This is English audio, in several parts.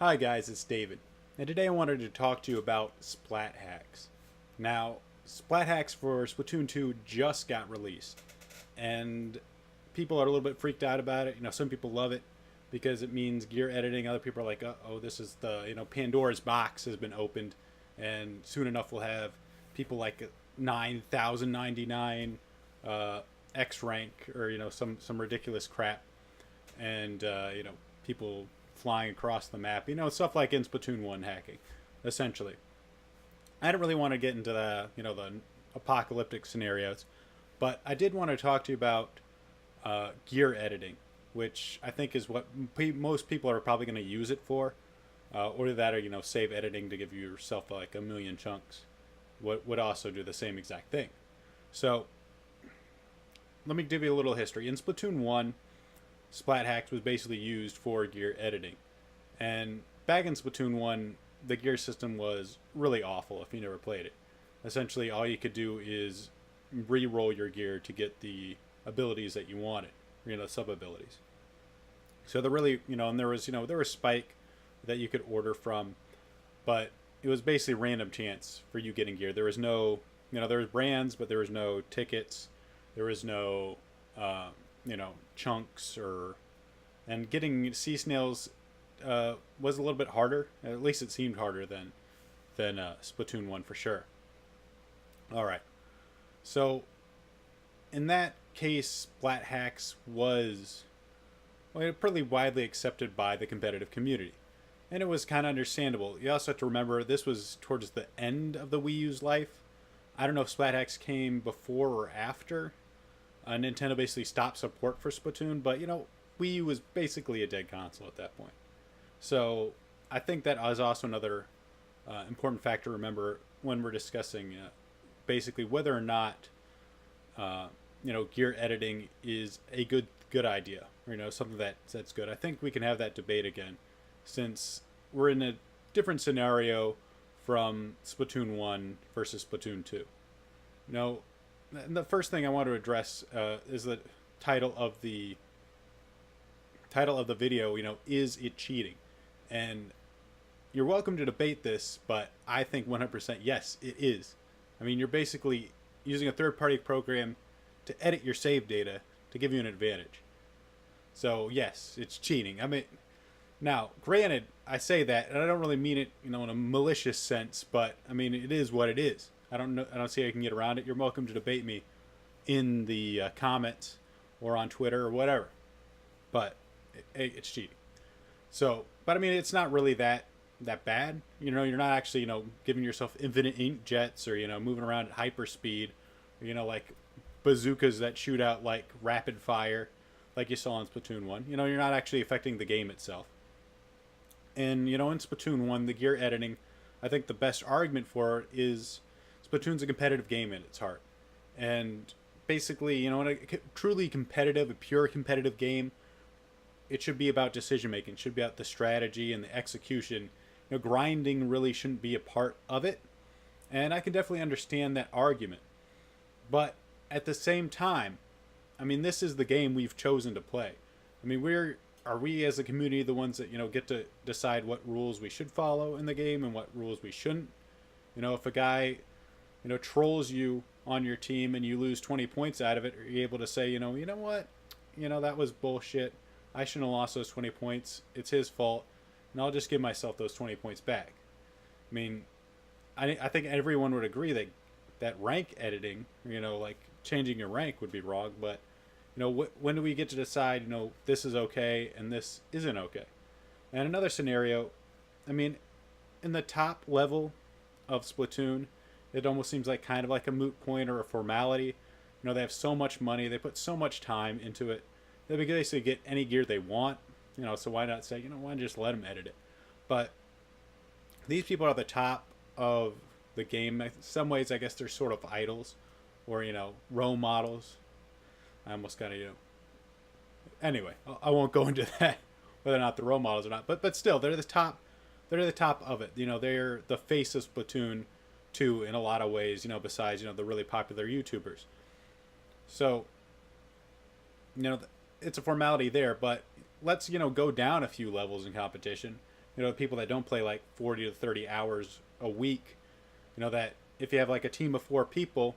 Hi guys, it's David, and today I wanted to talk to you about Splat Hacks. Now, Splat Hacks for Splatoon 2 just got released, and people are a little bit freaked out about it. Some people love it because it means gear editing. Other people are like, oh, this is Pandora's box has been opened, and soon enough we'll have people like 9,099 X rank or some ridiculous crap, and people flying across the map, stuff like in Splatoon 1 hacking, essentially. I don't really want to get into the apocalyptic scenarios, but I did want to talk to you about gear editing, which I think is what most people are probably going to use it for, or that, or save editing to give yourself like a million chunks. Would also do the same exact thing. So let me give you a little history. In Splatoon 1, Splat Hacks was basically used for gear editing. And back in Splatoon 1, the gear system was really awful if you never played it. Essentially, all you could do is re-roll your gear to get the abilities that you wanted, sub-abilities. So there really, and there was Spike that you could order from, but it was basically random chance for you getting gear. There was no, there was brands, but there was no tickets. There was no, chunks and getting sea snails was a little bit harder. At least it seemed harder than Splatoon 1 for sure. All right. So in that case, Splat Hacks was pretty widely accepted by the competitive community. And it was kind of understandable. You also have to remember this was towards the end of the Wii U's life. I don't know if Splat Hacks came before or after. Nintendo basically stopped support for Splatoon, but Wii U was basically a dead console at that point. So I think that is also another important factor to remember when we're discussing basically whether or not gear editing is a good idea, or something that's good. I think we can have that debate again, since we're in a different scenario from Splatoon 1 versus Splatoon 2. The first thing I want to address is the title of the video. Is it cheating? And you're welcome to debate this, but I think 100% yes, it is. I mean, you're basically using a third-party program to edit your save data to give you an advantage. So yes, it's cheating. I mean, now granted, I say that, and I don't really mean it, in a malicious sense, but I mean it is what it is. I don't see how you can get around it. You're welcome to debate me in the comments or on Twitter or whatever. But it's cheating. So, but I mean, it's not really that bad. You're not actually, giving yourself infinite ink jets or, moving around at hyperspeed, or, like bazookas that shoot out like rapid fire, like you saw in Splatoon 1. You're not actually affecting the game itself. And, in Splatoon 1, the gear editing, I think the best argument for it is Splatoon's a competitive game at its heart. And basically, in a truly competitive, a pure competitive game, it should be about decision making. It should be about the strategy and the execution. Grinding really shouldn't be a part of it. And I can definitely understand that argument. But at the same time, I mean, this is the game we've chosen to play. I mean, are we as a community the ones that, get to decide what rules we should follow in the game and what rules we shouldn't? If a guy, trolls you on your team and you lose 20 points out of it, are you able to say, you know what? That was bullshit. I shouldn't have lost those 20 points. It's his fault. And I'll just give myself those 20 points back. I mean, I think everyone would agree that rank editing, like changing your rank would be wrong. But, when do we get to decide, this is okay and this isn't okay? And another scenario, I mean, in the top level of Splatoon, it almost seems like kind of like a moot point or a formality. They have so much money. They put so much time into it. They basically get any gear they want. So why not say, why not just let them edit it? But these people are at the top of the game. In some ways, I guess they're sort of idols or, role models. I almost got to, Anyway, I won't go into that, whether or not they're role models or not. But still, they're the top. They're the top of it. They're the face of Splatoon 2 in a lot of ways, besides, the really popular YouTubers. So, it's a formality there, but let's, go down a few levels in competition you know, people that don't play like 40 to 30 hours a week, you know, that if you have like a team of 4 people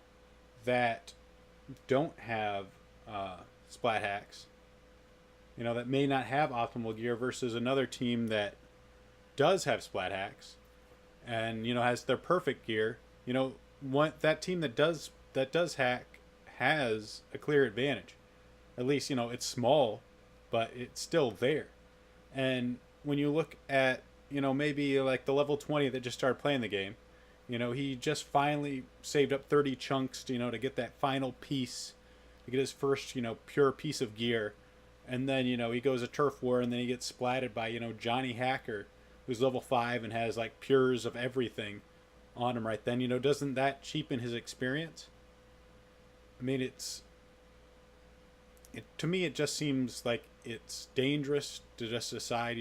that don't have splat hacks, you know, that may not have optimal gear versus another team that does have splat hacks and, you know, has their perfect gear, you know, that team that does hack has a clear advantage. At least, you know, it's small, but it's still there. And when you look at, you know, maybe like the level 20 that just started playing the game, you know, he just finally saved up 30 chunks, you know, to get that final piece, to get his first, you know, pure piece of gear. And then, you know, he goes to turf war and then he gets splatted by, you know, Johnny Hacker, who's level 5 and has like pures of everything on him right then. You know, doesn't that cheapen his experience? I mean, to me it just seems like it's dangerous to just decide,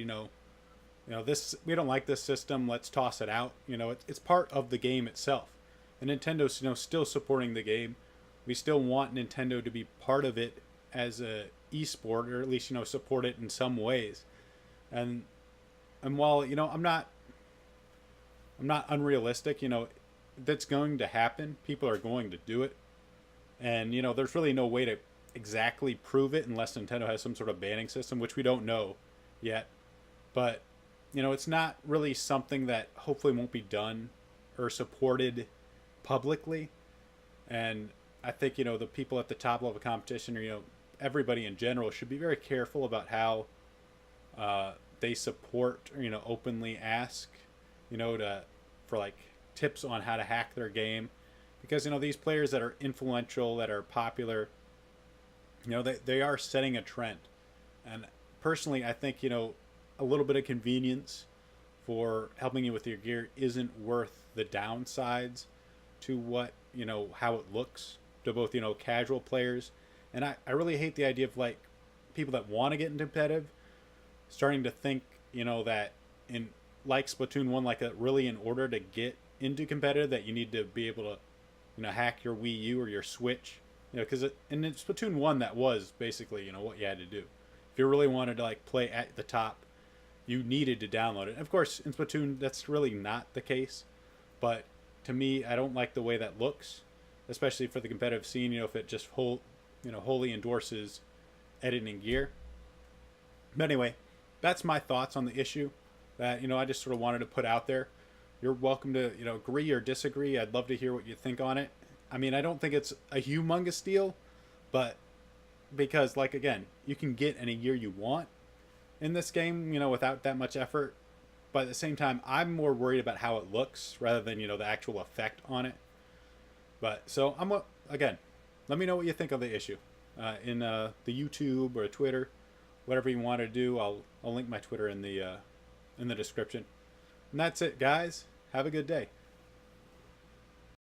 this, we don't like this system, let's toss it out. You know, it's part of the game itself, and Nintendo's, you know, still supporting the game. We still want Nintendo to be part of it as a esport, or at least, you know, support it in some ways. And while, you know, I'm not unrealistic, you know, that's going to happen. People are going to do it. And, you know, there's really no way to exactly prove it unless Nintendo has some sort of banning system, which we don't know yet. But, you know, it's not really something that hopefully won't be done or supported publicly. And I think, you know, the people at the top level of competition, or, you know, everybody in general should be very careful about how they support, or, you know, openly ask, you know, for like tips on how to hack their game. Because, you know, these players that are influential, that are popular, you know, they are setting a trend. And personally, I think, you know, a little bit of convenience for helping you with your gear isn't worth the downsides to what, you know, how it looks to both, you know, casual players. And I really hate the idea of like people that want to get into competitive starting to think, you know, that in like Splatoon 1, like really in order to get into competitive that you need to be able to, you know, hack your Wii U or your Switch, you know, because in Splatoon 1 that was basically, you know, what you had to do. If you really wanted to like play at the top, you needed to download it. And of course, in Splatoon that's really not the case, but to me, I don't like the way that looks, especially for the competitive scene. You know, if it just wholly endorses editing gear. But anyway, that's my thoughts on the issue that, you know, I just sort of wanted to put out there. You're welcome to, you know, agree or disagree. I'd love to hear what you think on it. I mean, I don't think it's a humongous deal, but because, like, again, you can get any gear you want in this game, you know, without that much effort. But at the same time, I'm more worried about how it looks rather than, you know, the actual effect on it. But so again, let me know what you think of the issue in the YouTube or Twitter, whatever you want to do. I'll link my Twitter in the description. And that's it, guys. Have a good day.